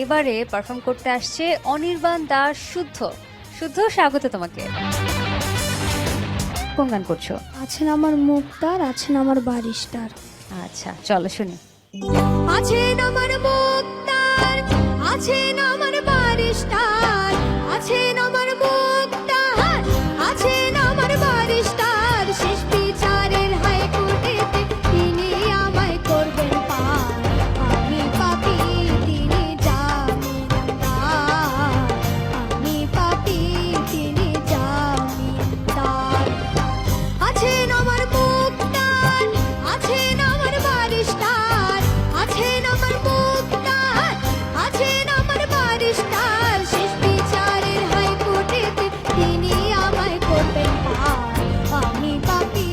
এবারে পারফর্ম করতে আসছে অনির্বাণ দাস শুদ্ধ। শুদ্ধ, স্বাগত তোমাকে। কোন গান করছো? আছেন আমার মুক্তার, আছেন আমার বারিস্টার। আচ্ছা, চলো শুনি। আছেন আমার মুক্তার, আছেন আমার বারিস্টার, আছেন আমার মুক্তার, আছেন আমার বারিস্টার। শেষ বিচারের হাইকোর্টেতে তিনি আমায় করবেন পার। আমি পাপী, তিনি জামিনদার। আমি পাপী, তিনি জামিনদার। আছেন আমার মুক্তার, আছেন আমার বারিস্টার, আছেন আমার মুক্তার, আছেন আমার বারিস্টার। শেষ বিচারের হাইকোর্টেতে তিনি আমায় করবেন পার। আমি পাপী,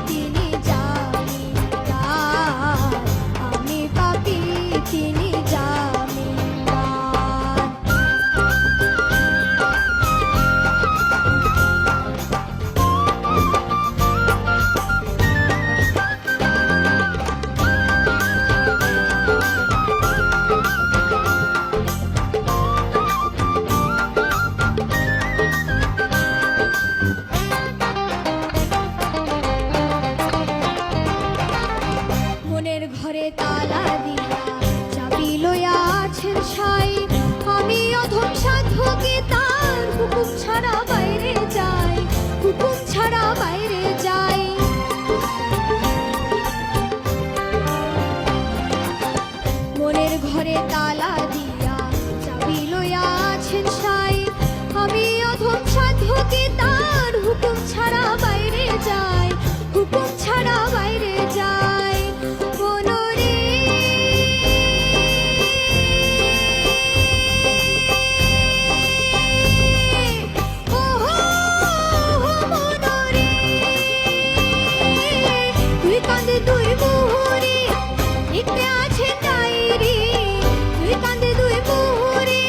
তিনি জামিনদার। আমি পাপী, তিনি জামিনদার। মনের ঘরে তালা দিয়া চাবি লইয়া আছেন সাই। আমি অধম সাধকে তার হুকুম ছাড়া বাইরে যাই, হুকুম ছাড়া বাইরে যাই। মনের ঘরে তালা দিয়া চাবি লইয়া আছেন সাই। আমি অধম সাধকে তার হুকুম ছাড়া বাইরে যাই, হুকুম ছাড়া বাইরে যাই। মনরে ওহো মনরে, তুই কাঁদে তুই মুহুরি, লিখতে আছে ডায়েরি। তুই কাঁদে তুই মুহুরি,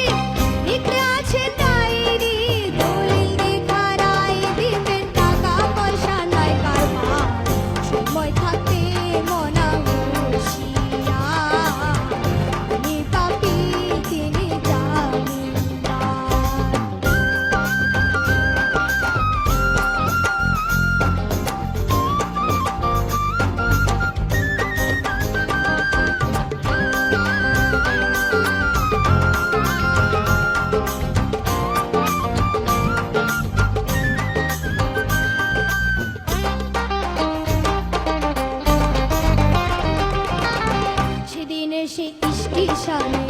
লিখতে আছে ডায়েরি। দলিল দেখা রায় দিবেন, টাকা পয়সা নাই কারবার। সময় থাকতে মনা হুঁশিয়ার। আমি পাপী, তিনি জামিনদার। সেদিনে সে স্টেশনে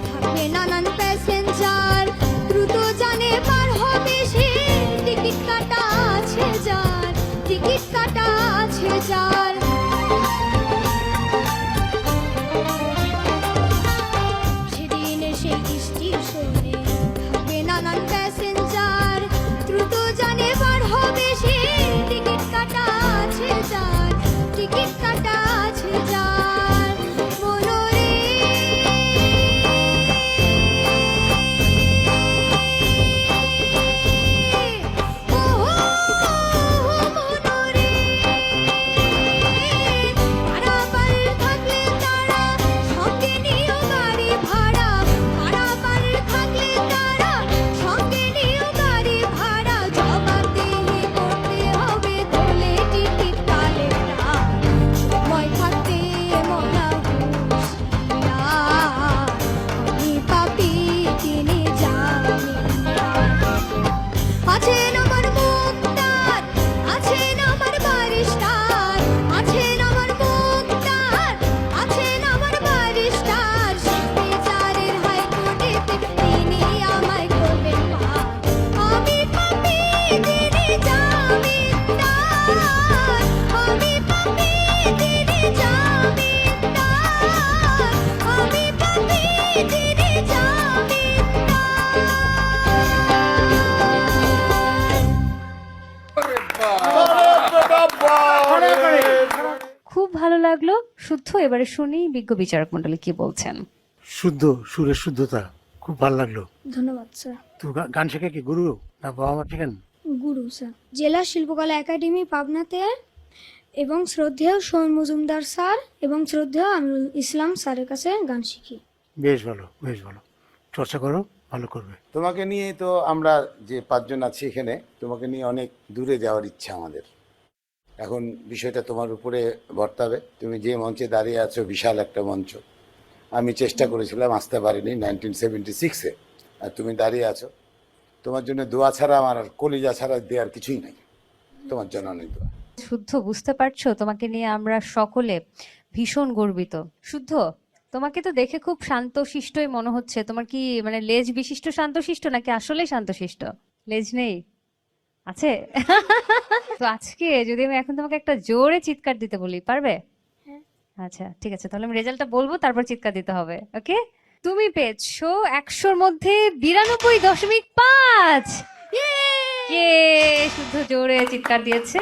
থাকবে নানান প্যাসেঞ্জার। দ্রুত জানে পার হবে সে, টিকিট কাটা আছে যার, টিকিট কাটা আছে যার। সেদিনে সেই স্টেশনে থাকবে নানান প্যাসেঞ্জার। দ্রুত জানে পার হবে সে, টিকিট কাটা আছে যার, টিকিট কাটা আছে যার। মনরে ওহো মনরে, পারাপার থাকলে তারা সঙ্গে নিও গাড়ি ভাড়া। পারাপার থাকলে তারা সঙ্গে নিও গাড়ি ভাড়া। জবাবদিহি করতে হবে, তোলে টিকিট কালেক্টর। সময় থাকতে মনা হুঁশিয়ার। আমি পাপী, তিনি জামিনদার। আছেন আমার মুক্তার, আছেন আমার বারিস্টার, আছেন আমার মুক্তার, আছেন আমার বারিস্টার। শেষ বিচারের হাইকোর্টেতে তিনি আমায় করবেন পার। আমি পাপী, তিনি জামিনদার। আমি পাপী, তিনি জামিনদার। আমি পাপী, তিনি জামিনদার। খুব ভালো লাগলো শুদ্ধ। এবারে শুনি বিজ্ঞ বিচারক মণ্ডলী কি বলছেন। শুদ্ধ সুরের শুদ্ধতা খুব ভালো লাগলো। ধন্যবাদ স্যার। তো গান শেখা কি গুরু না বাবা মা শেখেন? গুরু স্যার, জেলা শিল্পকলা একাডেমি পাবনাতে, এবং শ্রদ্ধেয় সোহন মজুমদার স্যার এবং শ্রদ্ধেয় আমিরুল ইসলাম স্যারের কাছে গান শিখি। বেশ ভালো, বেশ ভালো। চর্চা করো, ভালো করবে। তোমাকে নিয়ে তো আমরা যে 5 জন আছি এখানে, তোমাকে নিয়ে অনেক দূরে যাওয়ার ইচ্ছা আমাদের। এখন বিষয়টা তোমার উপরে বর্তাবে। তুমি যে মঞ্চে দাঁড়িয়ে আছো, বিশাল একটা মঞ্চ। আমি চেষ্টা করেছিলাম, আসতে পারিনি 1976-এ, আর তুমি দাঁড়িয়ে আছো। তোমার জন্য দোয়া ছাড়া আমার আর কলিজা ছাড়া দেওয়ার কিছুই নাই। তোমার জন্য অনেক দোয়া। শুদ্ধ, বুঝতে পারছো তোমাকে নিয়ে আমরা সকলে ভীষণ গর্বিত। শুদ্ধ, তোমাকে তো দেখে খুব শান্তশিষ্টই মনে হচ্ছে। তোমার কি মানে লেজ বিশিষ্ট শান্তশিষ্ট নাকি আসলে শান্তশিষ্ট? লেজ নেই, আছে? তো আজকে যদি আমি এখন তোমাকে একটা জোরে চিৎকার দিতে বলি, পারবে? আচ্ছা ঠিক আছে, তাহলে আমি রেজাল্টটা বলবো, তারপর চিৎকার দিতে হবে। ওকে, তুমি পেয়েছো 100-র মধ্যে 92.5। শুদ্ধ জোরে চিৎকার দিয়েছে।